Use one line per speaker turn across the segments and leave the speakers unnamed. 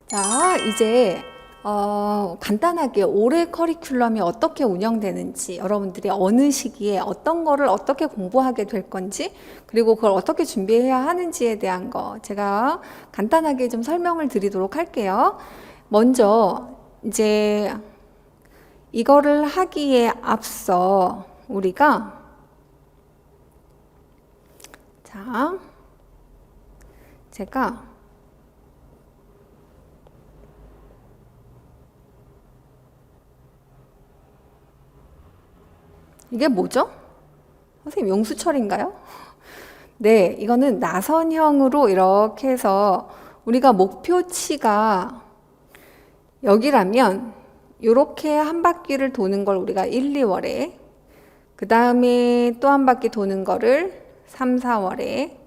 자, 이제 간단하게 올해 커리큘럼이 어떻게 운영되는지, 여러분들이 어느 시기에 어떤 거를 어떻게 공부하게 될 건지, 그리고 그걸 어떻게 준비해야 하는지에 대한 거 제가 간단하게 좀 설명을 드리도록 할게요. 먼저 이제 이거를 하기에 앞서 우리가 제가 이게 뭐죠? 선생님 용수철인가요? 네, 이거는 나선형으로 이렇게 해서 우리가 목표치가 여기라면 이렇게 한 바퀴를 도는 걸 우리가 1, 2월에, 그 다음에 또 한 바퀴 도는 거를 3, 4월에,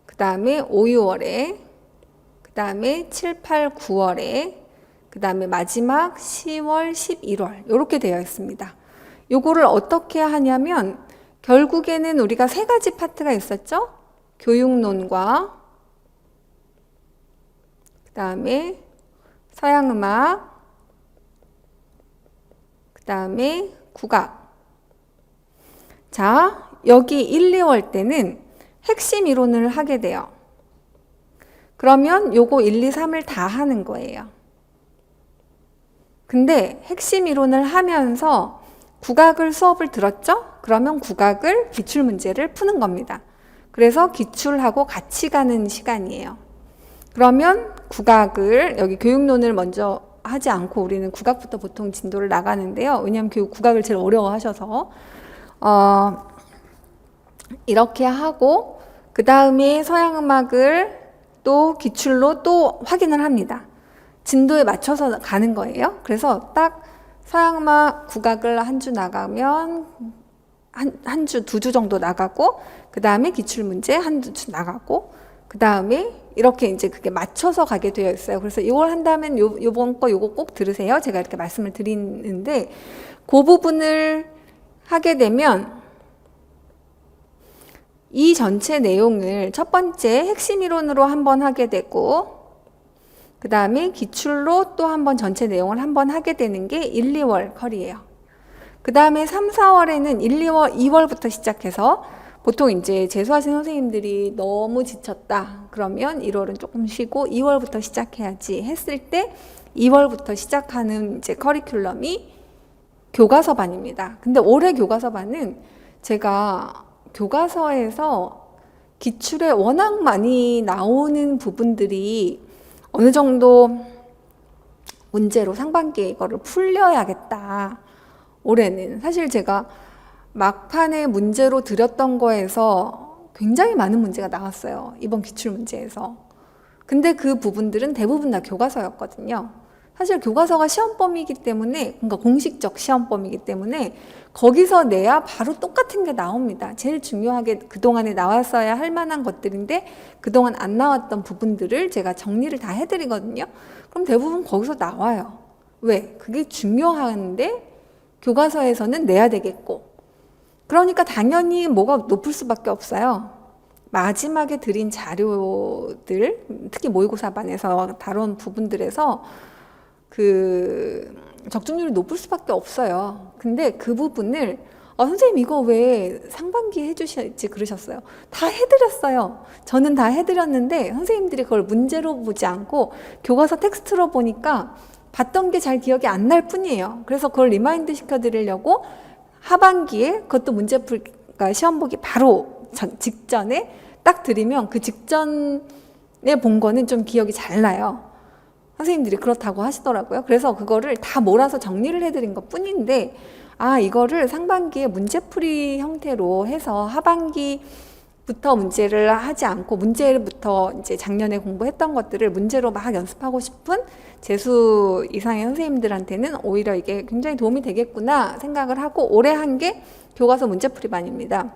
그 다음에 5, 6월에, 그 다음에 7, 8, 9월에, 그 다음에 마지막 10월, 11월 이렇게 되어 있습니다. 요거를 어떻게 하냐면 결국에는 우리가 세 가지 파트가 있었죠? 교육론과 그 다음에 서양음악, 그 다음에 국악. 자, 여기 1, 2월 때는 핵심 이론을 하게 돼요. 그러면 요거 1, 2, 3을 다 하는 거예요. 근데 핵심 이론을 하면서 국악을 수업을 들었죠? 그러면 국악을 기출문제를 푸는 겁니다. 그래서 기출하고 같이 가는 시간이에요. 그러면 국악을 여기 교육론을 먼저 하지 않고 우리는 국악부터 보통 진도를 나가는데요. 왜냐하면 국악을 제일 어려워하셔서 이렇게 하고 그 다음에 서양음악을 또 기출로 또 확인을 합니다. 진도에 맞춰서 가는 거예요. 그래서 딱 서양음악 국악을 한 주 나가면 한 주, 2주 정도 나가고 그 다음에 기출문제 한 주 나가고 그 다음에 이렇게 이제 그게 맞춰서 가게 되어 있어요. 그래서 이걸 한다면 요번 거 요거 꼭 들으세요. 제가 이렇게 말씀을 드리는데 그 부분을 하게 되면 이 전체 내용을 첫 번째 핵심 이론으로 한번 하게 되고 그 다음에 기출로 또 한번 전체 내용을 한번 하게 되는 게 1, 2월 컬이에요. 그 다음에 3, 4월에는 1, 2월, 2월부터 시작해서 보통 이제 재수하신 선생님들이 너무 지쳤다. 그러면 1월은 조금 쉬고 2월부터 시작해야지 했을 때 2월부터 시작하는 이제 커리큘럼이 교과서반입니다. 근데 올해 교과서반은 제가 교과서에서 기출에 워낙 많이 나오는 부분들이 어느 정도 문제로 상반기에 이거를 풀려야겠다. 올해는 사실 제가 막판에 문제로 드렸던 거에서 굉장히 많은 문제가 나왔어요. 이번 기출문제에서. 근데 그 부분들은 대부분 다 교과서였거든요. 사실 교과서가 시험범위이기 때문에, 그러니까 공식적 시험범위이기 때문에 거기서 내야 바로 똑같은 게 나옵니다. 제일 중요하게 그동안에 나왔어야 할 만한 것들인데 그동안 안 나왔던 부분들을 제가 정리를 다 해드리거든요. 그럼 대부분 거기서 나와요. 왜? 그게 중요한데 교과서에서는 내야 되겠고. 그러니까 당연히 뭐가 높을 수밖에 없어요. 마지막에 드린 자료들, 특히 모의고사반에서 다룬 부분들에서 그 적중률이 높을 수밖에 없어요. 근데 그 부분을 선생님 이거 왜 상반기에 해주시지 그러셨어요. 다 해드렸어요. 저는 다 해드렸는데 선생님들이 그걸 문제로 보지 않고 교과서 텍스트로 보니까 봤던 게 잘 기억이 안 날 뿐이에요. 그래서 그걸 리마인드 시켜드리려고 하반기에 그것도 문제 그러니까 시험 보기 바로 직전에 딱 드리면 그 직전에 본 거는 좀 기억이 잘 나요. 선생님들이 그렇다고 하시더라고요. 그래서 그거를 다 몰아서 정리를 해드린 것 뿐인데 이거를 상반기에 문제풀이 형태로 해서 하반기부터 문제를 하지 않고 문제부터 이제 작년에 공부했던 것들을 문제로 막 연습하고 싶은 재수 이상의 선생님들한테는 오히려 이게 굉장히 도움이 되겠구나 생각을 하고 올해 한 게 교과서 문제풀이반입니다.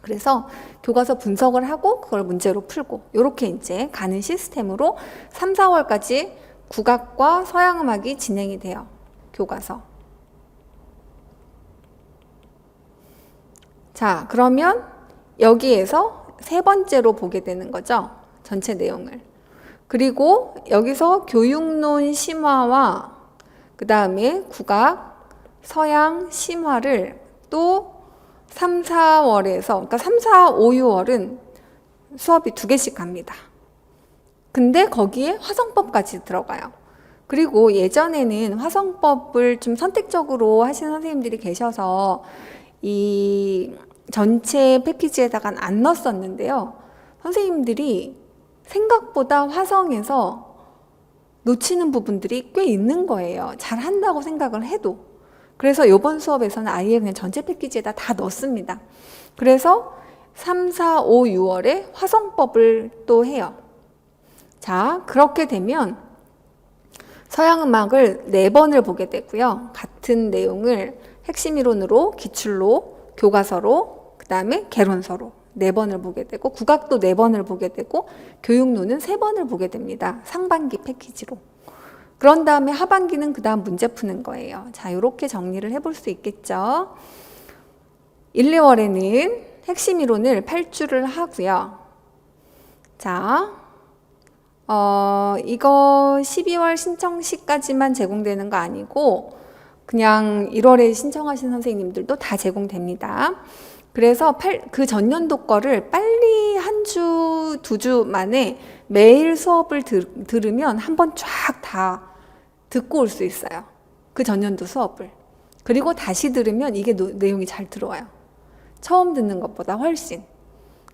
그래서 교과서 분석을 하고 그걸 문제로 풀고 이렇게 이제 가는 시스템으로 3, 4월까지 국악과 서양음악이 진행이 돼요. 교과서. 자, 그러면 여기에서 세 번째로 보게 되는 거죠. 전체 내용을. 그리고 여기서 교육론 심화와 그 다음에 국악, 서양, 심화를 또 3, 4월에서, 그러니까 3, 4, 5, 6월은 수업이 2개씩 갑니다. 근데 거기에 화성법까지 들어가요. 그리고 예전에는 화성법을 좀 선택적으로 하시는 선생님들이 계셔서 이 전체 패키지에다가 안 넣었었는데요. 선생님들이 생각보다 화성에서 놓치는 부분들이 꽤 있는 거예요. 잘 한다고 생각을 해도. 그래서 이번 수업에서는 아예 그냥 전체 패키지에다 다 넣습니다. 그래서 3, 4, 5, 6월에 화성법을 또 해요. 자, 그렇게 되면 서양음악을 4번을 보게 되고요. 같은 내용을 핵심 이론으로, 기출로, 교과서로, 그 다음에 개론서로 4번을 보게 되고, 국악도 4번을 보게 되고, 교육론은 3번을 보게 됩니다. 상반기 패키지로. 그런 다음에 하반기는 그 다음 문제 푸는 거예요. 자, 이렇게 정리를 해볼 수 있겠죠. 1, 2월에는 핵심 이론을 8주를 하고요. 자, 이거 12월 신청시까지만 제공되는 거 아니고 그냥 1월에 신청하신 선생님들도 다 제공됩니다. 그래서 그 전년도 거를 빨리 한 주, 2주 만에 매일 수업을 들으면 한번 쫙 다 듣고 올 수 있어요. 그 전년도 수업을. 그리고 다시 들으면 이게 내용이 잘 들어와요. 처음 듣는 것보다 훨씬.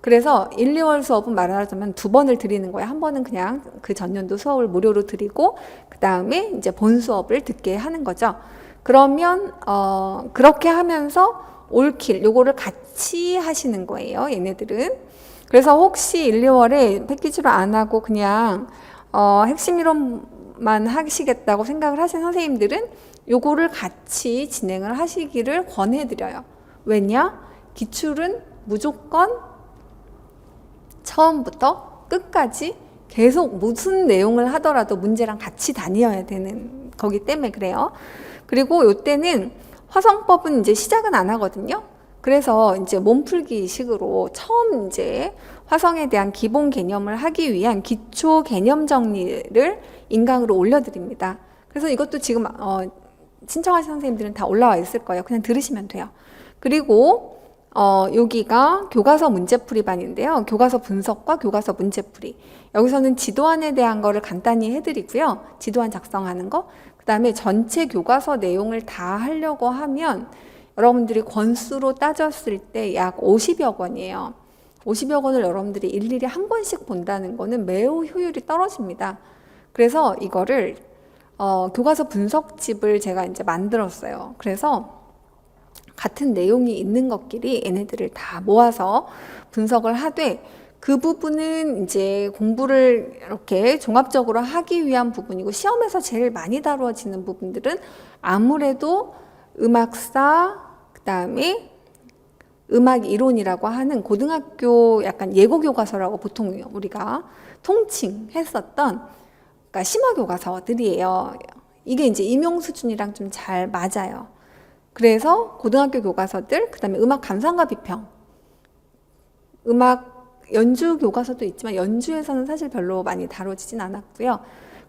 그래서 1, 2월 수업은 말하자면 2번을 드리는 거예요. 한 번은 그냥 그 전년도 수업을 무료로 드리고 그 다음에 이제 본 수업을 듣게 하는 거죠. 그러면 그렇게 하면서 올킬 요거를 같이 하시는 거예요. 얘네들은. 그래서 혹시 1, 2월에 패키지로 안 하고 그냥 핵심 이론만 하시겠다고 생각을 하신 선생님들은 요거를 같이 진행을 하시기를 권해드려요. 왜냐? 기출은 무조건 처음부터 끝까지 계속 무슨 내용을 하더라도 문제랑 같이 다녀야 되는 거기 때문에 그래요. 그리고 요때는 화성법은 이제 시작은 안 하거든요. 그래서 이제 몸풀기 식으로 처음 이제 화성에 대한 기본 개념을 하기 위한 기초 개념 정리를 인강으로 올려드립니다. 그래서 이것도 지금 신청하신 선생님들은 다 올라와 있을 거예요. 그냥 들으시면 돼요. 그리고 여기가 교과서 문제풀이반인데요. 교과서 분석과 교과서 문제풀이. 여기서는 지도안에 대한 거를 간단히 해드리고요. 지도안 작성하는 거. 그 다음에 전체 교과서 내용을 다 하려고 하면 여러분들이 권수로 따졌을 때 약 50여 권이에요. 50여 권을 여러분들이 일일이 한 권씩 본다는 거는 매우 효율이 떨어집니다. 그래서 이거를 교과서 분석집을 제가 이제 만들었어요. 그래서 같은 내용이 있는 것끼리 얘네들을 다 모아서 분석을 하되 그 부분은 이제 공부를 이렇게 종합적으로 하기 위한 부분이고 시험에서 제일 많이 다루어지는 부분들은 아무래도 음악사, 그 다음에 음악 이론이라고 하는 고등학교 약간 예고 교과서라고 보통 우리가 통칭했었던 그러니까 심화 교과서들이에요. 이게 이제 임용 수준이랑 좀 잘 맞아요. 그래서 고등학교 교과서들, 그 다음에 음악 감상과 비평, 음악 연주 교과서도 있지만 연주에서는 사실 별로 많이 다뤄지진 않았고요.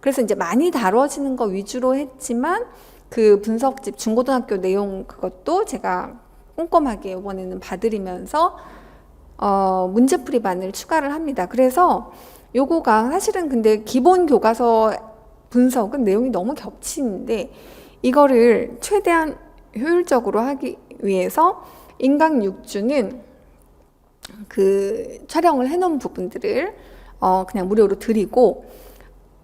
그래서 이제 많이 다뤄지는 거 위주로 했지만 그 분석집 중고등학교 내용 그것도 제가 꼼꼼하게 이번에는 봐드리면서 문제풀이반을 추가를 합니다. 그래서 요거가 사실은 근데 기본 교과서 분석은 내용이 너무 겹치는데 이거를 최대한 효율적으로 하기 위해서 인강 6주는 그 촬영을 해놓은 부분들을 그냥 무료로 드리고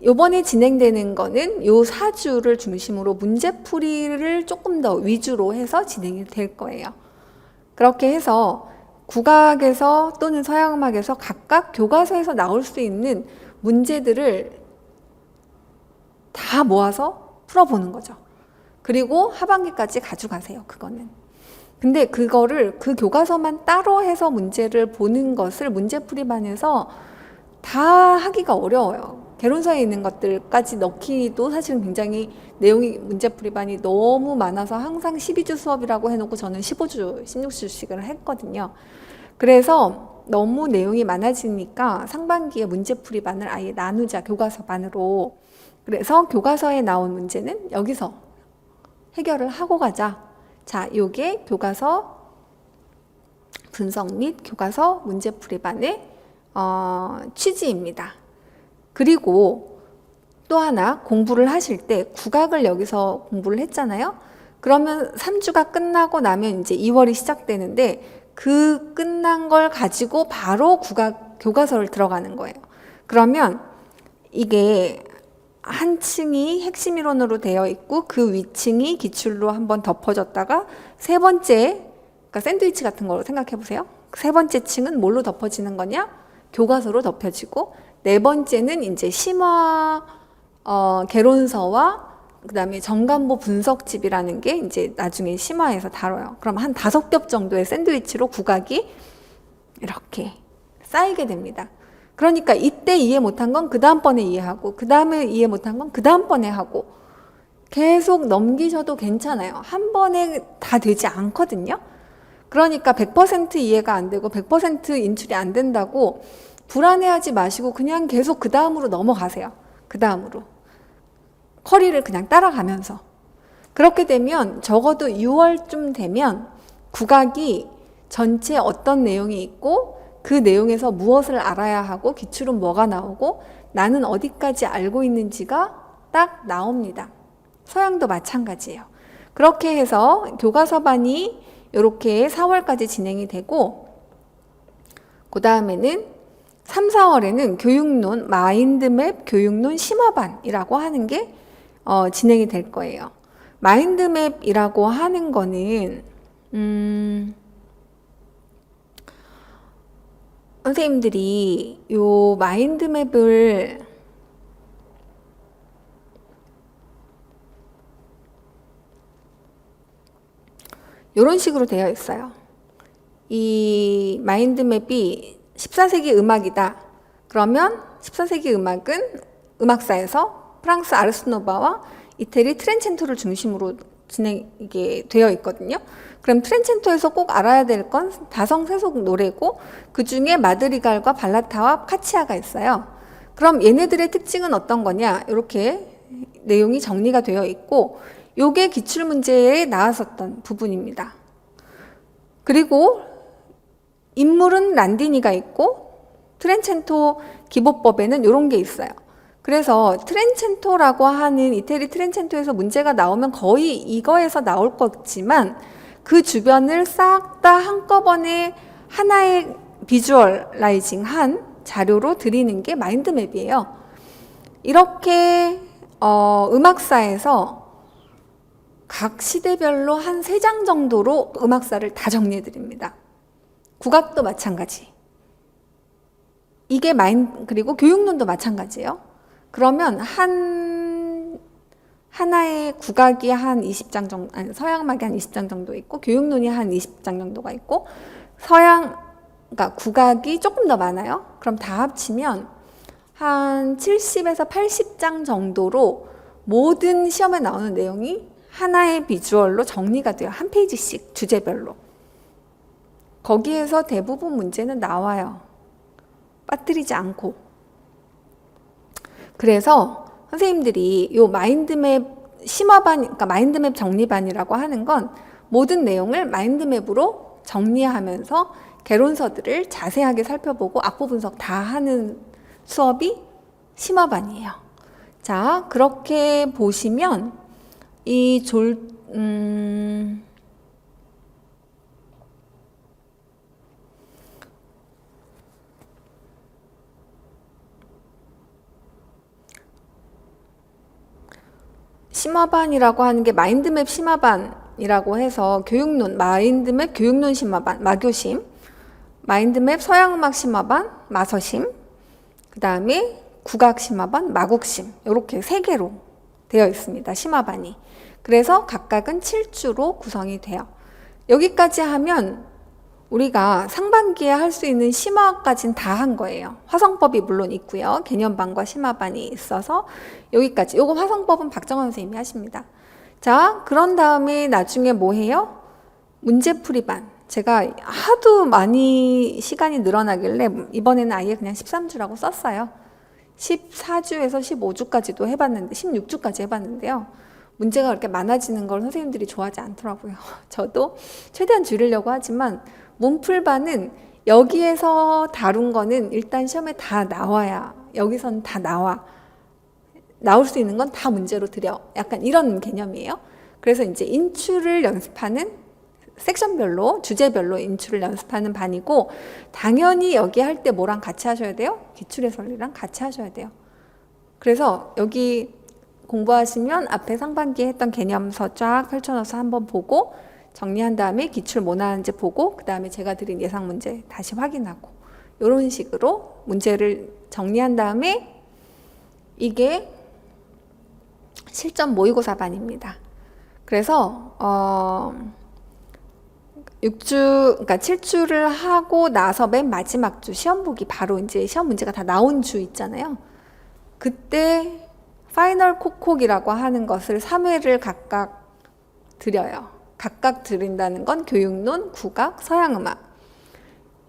요번에 진행되는 거는 요 4주를 중심으로 문제풀이를 조금 더 위주로 해서 진행이 될 거예요. 그렇게 해서 국악에서 또는 서양음악에서 각각 교과서에서 나올 수 있는 문제들을 다 모아서 풀어보는 거죠. 그리고 하반기까지 가져가세요. 그거는. 근데 그거를 그 교과서만 따로 해서 문제를 보는 것을 문제풀이반에서 다 하기가 어려워요. 개론서에 있는 것들까지 넣기도 사실은 굉장히 내용이 문제풀이반이 너무 많아서 항상 12주 수업이라고 해놓고 저는 15주, 16주씩을 했거든요. 그래서 너무 내용이 많아지니까 상반기에 문제풀이반을 아예 나누자, 교과서반으로. 그래서 교과서에 나온 문제는 여기서 해결을 하고 가자. 자, 요게 교과서 분석 및 교과서 문제풀이반의 취지입니다. 그리고 또 하나 공부를 하실 때 국악을 여기서 공부를 했잖아요. 그러면 3주가 끝나고 나면 이제 2월이 시작되는데 그 끝난 걸 가지고 바로 국악 교과서를 들어가는 거예요. 그러면 이게 한 층이 핵심 이론으로 되어 있고 그 위층이 기출로 한번 덮어졌다가 세 번째, 그러니까 샌드위치 같은 거로 생각해 보세요. 세 번째 층은 뭘로 덮어지는 거냐? 교과서로 덮여지고 네 번째는 이제 심화 개론서와 그다음에 정관보 분석집이라는 게 이제 나중에 심화해서 다뤄요. 그럼 한 5겹 정도의 샌드위치로 국악이 이렇게 쌓이게 됩니다. 그러니까 이때 이해 못한 건 그 다음번에 이해하고 그 다음에 이해 못한 건 그 다음번에 하고 계속 넘기셔도 괜찮아요. 한 번에 다 되지 않거든요. 그러니까 100% 이해가 안 되고 100% 인출이 안 된다고 불안해하지 마시고 그냥 계속 그 다음으로 넘어가세요. 그 다음으로. 커리를 그냥 따라가면서. 그렇게 되면 적어도 6월쯤 되면 국악이 전체 어떤 내용이 있고 그 내용에서 무엇을 알아야 하고 기출은 뭐가 나오고 나는 어디까지 알고 있는지가 딱 나옵니다. 서양도 마찬가지예요. 그렇게 해서 교과서반이 이렇게 4월까지 진행이 되고 그 다음에는 3, 4월에는 교육론, 마인드맵 교육론 심화반이라고 하는 게 진행이 될 거예요. 마인드맵이라고 하는 거는 선생님들이 요 마인드맵을 이런 식으로 되어 있어요. 이 마인드맵이 14세기 음악이다. 그러면 14세기 음악은 음악사에서 프랑스 아르스노바와 이태리 트렌첸토를 중심으로 이게 되어 있거든요. 그럼 트렌첸토에서 꼭 알아야 될 건 다성세속 노래고 그 중에 마드리갈과 발라타와 카치아가 있어요. 그럼 얘네들의 특징은 어떤 거냐? 이렇게 내용이 정리가 되어 있고 요게 기출문제에 나왔었던 부분입니다. 그리고 인물은 란디니가 있고 트렌첸토 기보법에는 이런 게 있어요. 그래서 트렌첸토라고 하는 이태리 트렌첸토에서 문제가 나오면 거의 이거에서 나올 거지만 그 주변을 싹 다 한꺼번에 하나의 비주얼라이징한 자료로 드리는 게 마인드맵이에요. 이렇게 음악사에서 각 시대별로 한 3장 정도로 음악사를 다 정리해 드립니다. 국악도 마찬가지. 이게 그리고 교육론도 마찬가지예요. 그러면 하나의 국악이 한 20장 정도, 아니, 서양음악이 한 20장 정도 있고, 교육론이 한 20장 정도가 있고, 그러니까 국악이 조금 더 많아요. 그럼 다 합치면 한 70에서 80장 정도로 모든 시험에 나오는 내용이 하나의 비주얼로 정리가 돼요. 한 페이지씩 주제별로. 거기에서 대부분 문제는 나와요. 빠뜨리지 않고. 그래서 선생님들이 요 마인드맵 심화반, 그러니까 마인드맵 정리반이라고 하는 건 모든 내용을 마인드맵으로 정리하면서 개론서들을 자세하게 살펴보고 악보 분석 다 하는 수업이 심화반이에요. 자, 그렇게 보시면 이 심화반이라고 하는 게 마인드맵 심화반이라고 해서 교육론, 마인드맵 교육론 심화반, 마교심, 마인드맵 서양음악 심화반, 마서심, 그 다음에 국악 심화반, 마국심 이렇게 3개로 되어 있습니다. 심화반이. 그래서 각각은 7주로 구성이 돼요. 여기까지 하면 우리가 상반기에 할 수 있는 심화까지는 다 한 거예요. 화성법이 물론 있고요. 개념반과 심화반이 있어서 여기까지. 요거 화성법은 박정원 선생님이 하십니다. 자, 그런 다음에 나중에 뭐 해요? 문제풀이반. 제가 하도 많이 시간이 늘어나길래 이번에는 아예 그냥 13주라고 썼어요. 14주에서 15주까지도 해봤는데 16주까지 해봤는데요. 문제가 그렇게 많아지는 걸 선생님들이 좋아하지 않더라고요. 저도 최대한 줄이려고 하지만 문풀반은 여기에서 다룬 거는 일단 시험에 다 나와야, 여기선 다 나올 수 있는 건 다 문제로 드려. 약간 이런 개념이에요. 그래서 이제 인출을 연습하는 섹션별로, 주제별로 인출을 연습하는 반이고, 당연히 여기 할 때 뭐랑 같이 하셔야 돼요? 기출해설이랑 같이 하셔야 돼요. 그래서 여기 공부하시면 앞에 상반기에 했던 개념서 쫙 펼쳐놔서 한번 보고 정리한 다음에 기출 뭐 나왔는지 보고 그 다음에 제가 드린 예상 문제 다시 확인하고 이런 식으로 문제를 정리한 다음에 이게 실전 모의고사 반입니다. 그래서 그러니까 7주를 하고 나서 맨 마지막 주 시험 보기 바로 이제 시험 문제가 다 나온 주 있잖아요. 그때 파이널 콕콕이라고 하는 것을 3회를 각각 드려요. 각각 드린다는 건 교육론, 국악, 서양음악.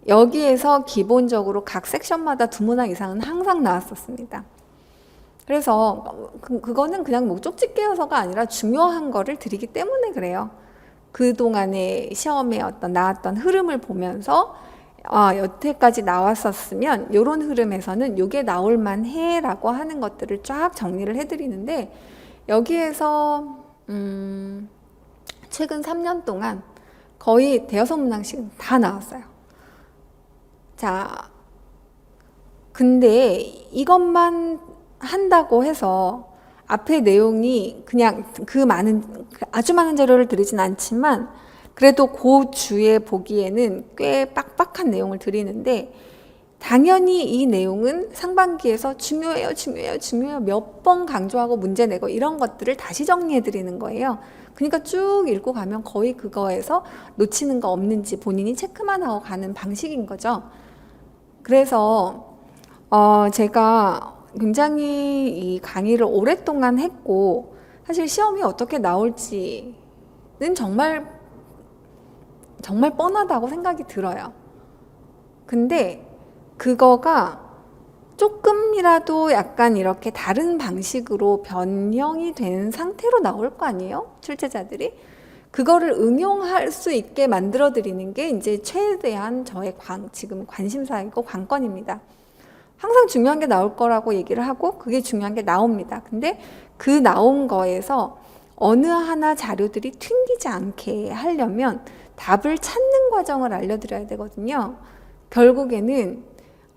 여기에서 기본적으로 각 섹션마다 2문항 이상은 항상 나왔었습니다. 그래서 그거는 그냥 뭐 쪽집게여서가 아니라 중요한 거를 드리기 때문에 그래요. 그동안의 시험에 나왔던 흐름을 보면서 여태까지 나왔었으면 이런 흐름에서는 이게 나올 만해 라고 하는 것들을 쫙 정리를 해드리는데 여기에서 최근 3년 동안 거의 대여섯 문항씩 다 나왔어요. 자, 근데 이것만 한다고 해서 앞에 내용이 그냥 아주 많은 자료를 드리진 않지만 그래도 그 주에 보기에는 꽤 빡빡한 내용을 드리는데 당연히 이 내용은 상반기에서 중요해요 몇 번 강조하고 문제 내고 이런 것들을 다시 정리해 드리는 거예요. 그러니까 쭉 읽고 가면 거의 그거에서 놓치는 거 없는지 본인이 체크만 하고 가는 방식인 거죠. 그래서 제가 굉장히 이 강의를 오랫동안 했고 사실 시험이 어떻게 나올지는 정말 뻔하다고 생각이 들어요. 근데 그거가 조금이라도 약간 이렇게 다른 방식으로 변형이 된 상태로 나올 거 아니에요? 출제자들이. 그거를 응용할 수 있게 만들어 드리는 게 이제 최대한 저의 지금 관심사이고 관건입니다. 항상 중요한 게 나올 거라고 얘기를 하고 그게 중요한 게 나옵니다. 근데 그 나온 거에서 어느 하나 자료들이 튕기지 않게 하려면 답을 찾는 과정을 알려드려야 되거든요. 결국에는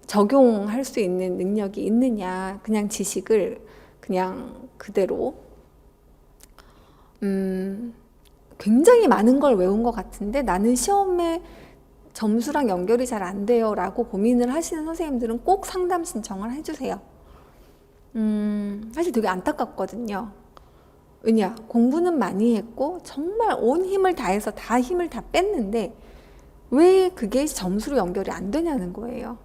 적용할 수 있는 능력이 있느냐, 그냥 지식을 그냥 그대로 굉장히 많은 걸 외운 것 같은데 나는 시험에 점수랑 연결이 잘 안 돼요 라고 고민을 하시는 선생님들은 꼭 상담 신청을 해주세요. 사실 되게 안타깝거든요. 왜냐, 공부는 많이 했고 정말 온 힘을 다해서 다 힘을 다 뺐는데 왜 그게 점수로 연결이 안 되냐는 거예요.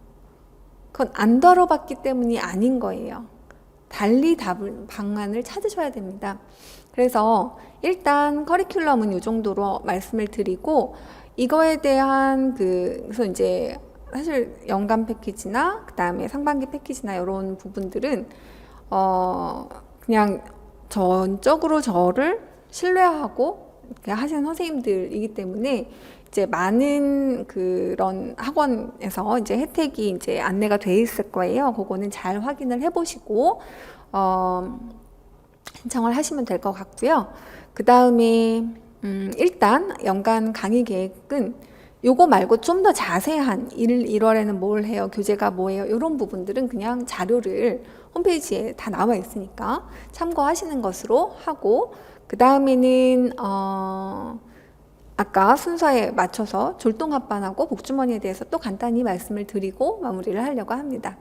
그건 안 다뤄봤기 때문이 아닌 거예요. 달리 방안을 찾으셔야 됩니다. 그래서 일단 커리큘럼은 이 정도로 말씀을 드리고 이거에 대한 그래서 이제 사실 연간 패키지나 그 다음에 상반기 패키지나 이런 부분들은 그냥 전적으로 저를 신뢰하고 하시는 선생님들이기 때문에 이제 많은 그런 학원에서 이제 혜택이 이제 안내가 돼 있을 거예요. 그거는 잘 확인을 해보시고 신청을 하시면 될 것 같고요. 그 다음에 일단 연간 강의 계획은 요거 말고 좀 더 자세한 1월에는 뭘 해요, 교재가 뭐예요, 이런 부분들은 그냥 자료를 홈페이지에 다 나와 있으니까 참고하시는 것으로 하고 그 다음에는 아까 순서에 맞춰서 졸동합반하고 복주머니에 대해서 또 간단히 말씀을 드리고 마무리를 하려고 합니다.